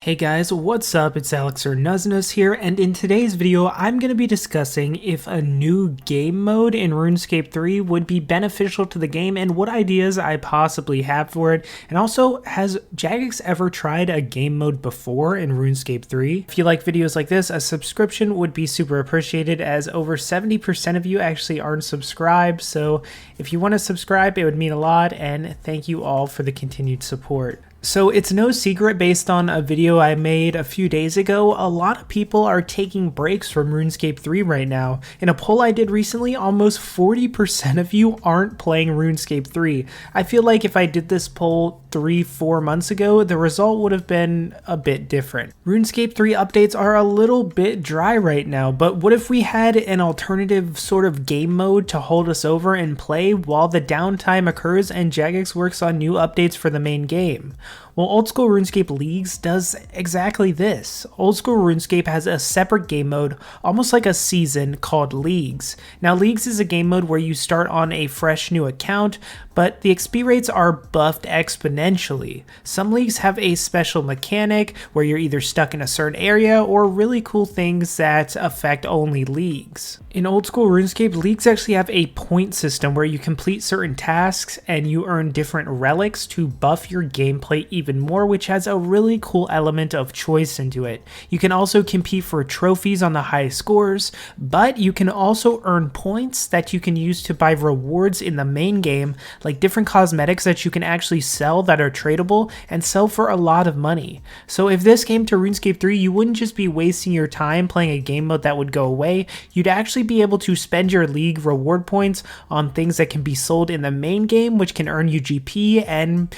Hey guys, what's up? It's Alex or Nuzz here, and in today's video, I'm going to be discussing if a new game mode in RuneScape 3 would be beneficial to the game and what ideas I possibly have for it. And also, has jagex ever tried a game mode before in RuneScape 3? If you like videos like this, a subscription would be super appreciated, as over 70% of you actually aren't subscribed. So if you want to subscribe, it would mean a lot, and thank you all for the continued support. So it's no secret, based on a video I made a few days ago, a lot of people are taking breaks from RuneScape 3 right now. In a poll I did recently, almost 40% of you aren't playing RuneScape 3. I feel like if I did this poll 3-4 months ago, the result would have been a bit different. RuneScape 3 updates are a little bit dry right now, but what if we had an alternative sort of game mode to hold us over and play while the downtime occurs and jagex works on new updates for the main game? Well, Old School Runescape Leagues does exactly this. Old School Runescape has a separate game mode, almost like a season, called Leagues. Now, Leagues is a game mode where you start on a fresh new account, but the XP rates are buffed exponentially. Some leagues have a special mechanic where you're either stuck in a certain area or really cool things that affect only leagues. In Old School RuneScape, leagues actually have a point system where you complete certain tasks and you earn different relics to buff your gameplay even more, which has a really cool element of choice into it. You can also compete for trophies on the highest scores, but you can also earn points that you can use to buy rewards in the main game, like different cosmetics that you can actually sell that are tradable and sell for a lot of money. So if this came to RuneScape 3, you wouldn't just be wasting your time playing a game mode that would go away. You'd actually be able to spend your league reward points on things that can be sold in the main game, which can earn you GP and,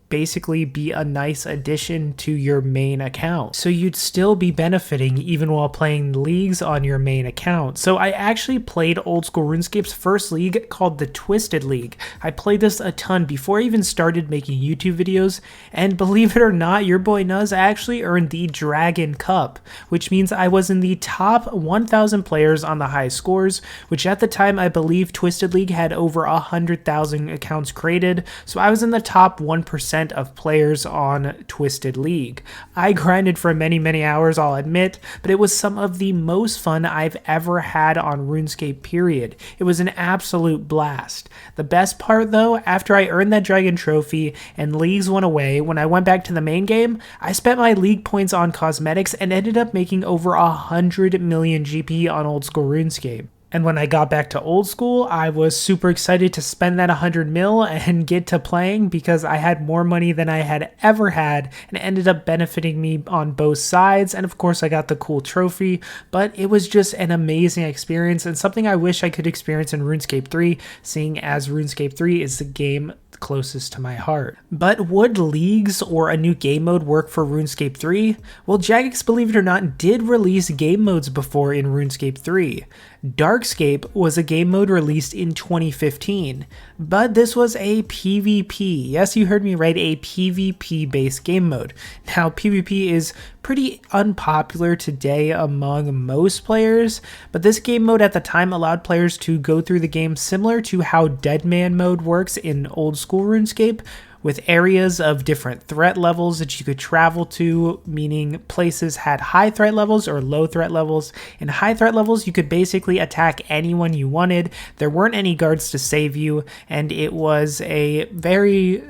basically be a nice addition to your main account. So you'd still be benefiting even while playing leagues on your main account. So I actually played Old School RuneScape's first league called the Twisted League. I played this a ton before I even started making YouTube videos, and believe it or not, your boy Nuzz actually earned the Dragon Cup, which means I was in the top 1,000 players on the high scores, which at the time I believe Twisted League had over 100,000 accounts created, so I was in the top 1% of players on Twisted League. I grinded for many hours, I'll admit, but it was some of the most fun I've ever had on RuneScape, period. It was an absolute blast. The best part though, after I earned that Dragon Trophy and leagues went away, when I went back to the main game, I spent my league points on cosmetics and ended up making over 100 million GP on Old School RuneScape. And when I got back to Old School, I was super excited to spend that 100 mil and get to playing, because I had more money than I had ever had, and it ended up benefiting me on both sides. And of course I got the cool trophy, but it was just an amazing experience and something I wish I could experience in RuneScape 3, seeing as RuneScape 3 is the game closest to my heart. But would leagues or a new game mode work for RuneScape 3? Well, jagex, believe it or not, did release game modes before in RuneScape 3. Darkscape was a game mode released in 2015, but this was a PvP. Yes, you heard me right, a PvP based game mode. Now, PvP is pretty unpopular today among most players, but this game mode at the time allowed players to go through the game similar to how Deadman mode works in Old School RuneScape, with areas of different threat levels that you could travel to, meaning places had high threat levels or low threat levels. In high threat levels, you could basically attack anyone you wanted. There weren't any guards to save you, and it was a very,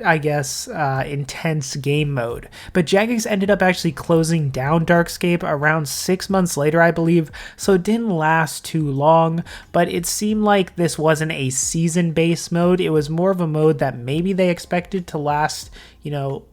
intense game mode. But jagex ended up actually closing down Darkscape around 6 months later, I believe, so it didn't last too long, but it seemed like this wasn't a season-based mode. It was more of a mode that maybe they expected to last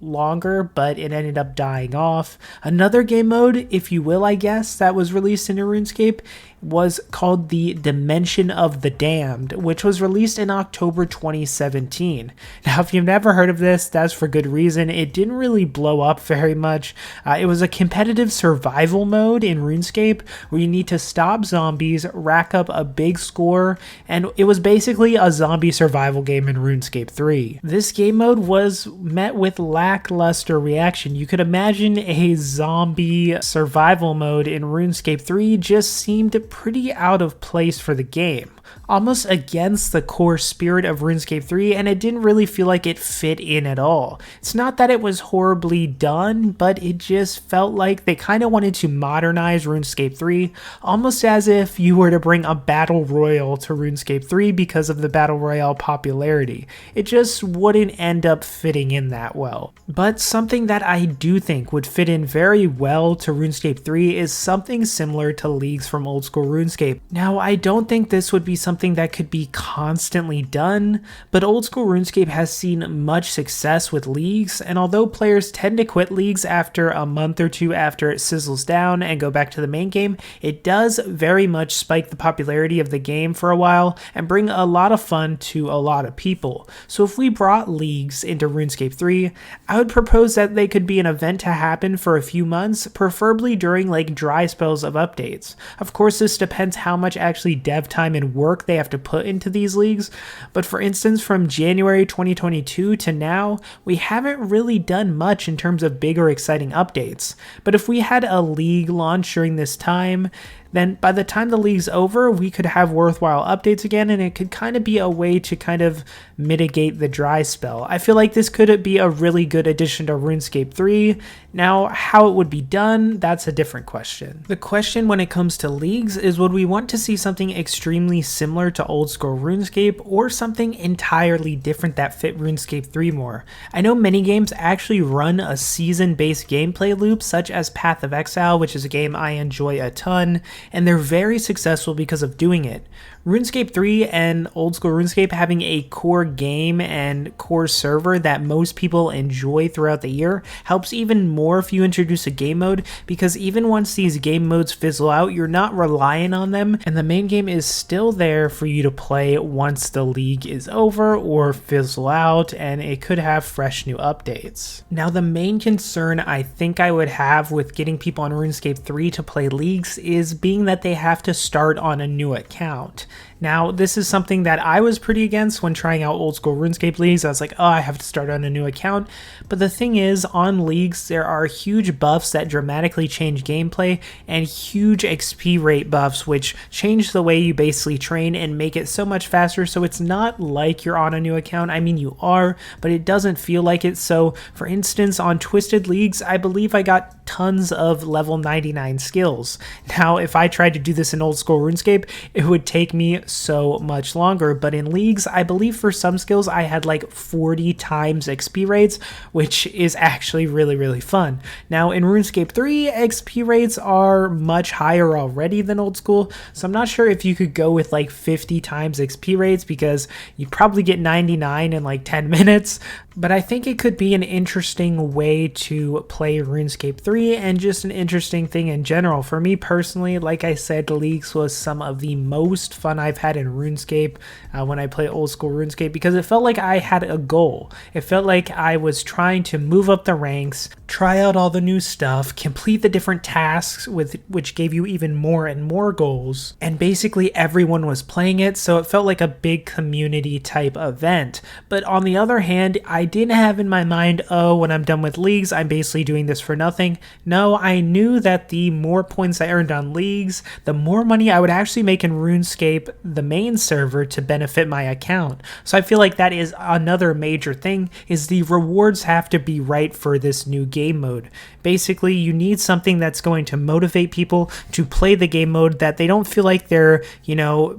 longer, but it ended up dying off. Another game mode, if you will, I guess, that was released into RuneScape was called the Dimension of the Damned, which was released in October 2017. Now, if you've never heard of this, that's for good reason. It didn't really blow up very much. It was a competitive survival mode in RuneScape where you need to stop zombies, rack up a big score, and it was basically a zombie survival game in RuneScape 3. This game mode was met with lackluster reaction. You could imagine a zombie survival mode in RuneScape 3 just seemed pretty out of place for the game. almost against the core spirit of RuneScape 3, and it didn't really feel like it fit in at all. It's not that it was horribly done, but it just felt like they kind of wanted to modernize RuneScape 3, almost as if you were to bring a battle royale to RuneScape 3 because of the battle royale popularity. It just wouldn't end up fitting in that well. But something that I do think would fit in very well to RuneScape 3 is something similar to Leagues from old school RuneScape. Now, I don't think this would be something that could be constantly done, but old school RuneScape has seen much success with Leagues, and although players tend to quit Leagues after a month or two after it sizzles down and go back to the main game, it does very much spike the popularity of the game for a while and bring a lot of fun to a lot of people. So if we brought Leagues into RuneScape 3, I would propose that they could be an event to happen for a few months, preferably during like dry spells of updates. Of course, this depends how much actually dev time and work they have to put into these leagues, but for instance, from January 2022 to now, we haven't really done much in terms of big or exciting updates. But if we had a league launch during this time, then by the time the league's over, we could have worthwhile updates again, and it could kind of be a way to kind of mitigate the dry spell. I feel like this could be a really good addition to RuneScape 3. Now, how it would be done, that's a different question. The question when it comes to leagues is, would we want to see something extremely similar to old school RuneScape or something entirely different that fit RuneScape 3 more? I know many games actually run a season-based gameplay loop, such as Path of Exile, which is a game I enjoy a ton, and they're very successful because of doing it. RuneScape 3 and old school RuneScape having a core game and core server that most people enjoy throughout the year helps even more if you introduce a game mode, because even once these game modes fizzle out, you're not relying on them, and the main game is still there for you to play once the league is over or fizzle out, and it could have fresh new updates. Now, the main concern I think I would have with getting people on RuneScape 3 to play leagues is being that they have to start on a new account. Now, this is something that I was pretty against when trying out old school RuneScape Leagues. I was like, oh, I have to start on a new account. But the thing is, on Leagues, there are huge buffs that dramatically change gameplay and huge XP rate buffs, which change the way you basically train and make it so much faster. So it's not like you're on a new account. I mean, you are, but it doesn't feel like it. So for instance, on Twisted Leagues, I believe I got tons of level 99 skills. Now, if I tried to do this in old school RuneScape, it would take me so much longer, but in Leagues, I believe for some skills I had like 40 times XP rates, which is actually really fun. Now in RuneScape 3, XP rates are much higher already than old school, so I'm not sure if you could go with like 50 times XP rates, because you'd probably get 99 in like 10 minutes, but I think it could be an interesting way to play RuneScape 3 and just an interesting thing in general. For me personally, like I said, Leagues was some of the most fun I've had in RuneScape when I play old school RuneScape, because it felt like I had a goal. It felt like I was trying to move up the ranks, try out all the new stuff, complete the different tasks which gave you even more and more goals, and basically everyone was playing it, so it felt like a big community type event. But on the other hand, I didn't have in my mind, oh, when I'm done with Leagues, I'm basically doing this for nothing. No, I knew that the more points I earned on Leagues, the more money I would actually make in RuneScape, the main server, to benefit my account. So I feel like that is another major thing, is the rewards have to be right for this new game mode. Basically, you need something that's going to motivate people to play the game mode, that they don't feel like they're,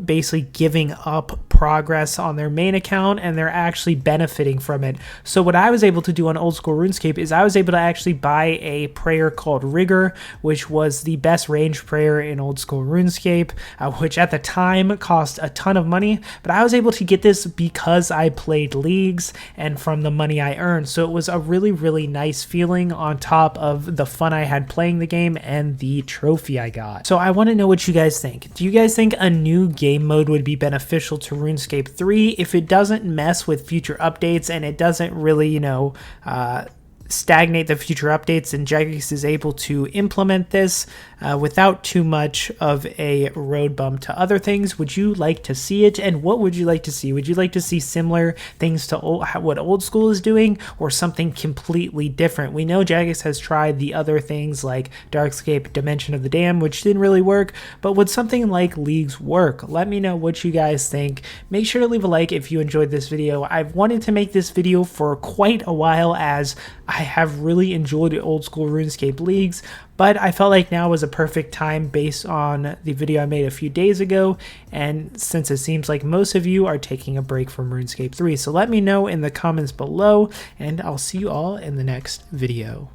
basically giving up progress on their main account and they're actually benefiting from it. So what I was able to do on old school RuneScape is I was able to actually buy a prayer called Rigor, which was the best range prayer in old school RuneScape, which at the time cost a ton of money, but I was able to get this because I played Leagues and from the money I earned. So it was a really nice feeling on top of the fun I had playing the game and the trophy I got. So I want to know what you guys think. Do you guys think a new game mode would be beneficial to RuneScape 3 if it doesn't mess with future updates and it doesn't really, stagnate the future updates, and jagex is able to implement this without too much of a road bump to other things. Would you like to see it, and what would you like to see? Would you like to see similar things to what old school is doing, or something completely different? We know jagex has tried the other things like Darkscape, Dimension of the Dam, which didn't really work, but would something like Leagues work? Let me know what you guys think. Make sure to leave a like if you enjoyed this video. I've wanted to make this video for quite a while, as I have really enjoyed old school RuneScape Leagues, but I felt like now was a perfect time based on the video I made a few days ago, and since it seems like most of you are taking a break from RuneScape 3. So let me know in the comments below, and I'll see you all in the next video.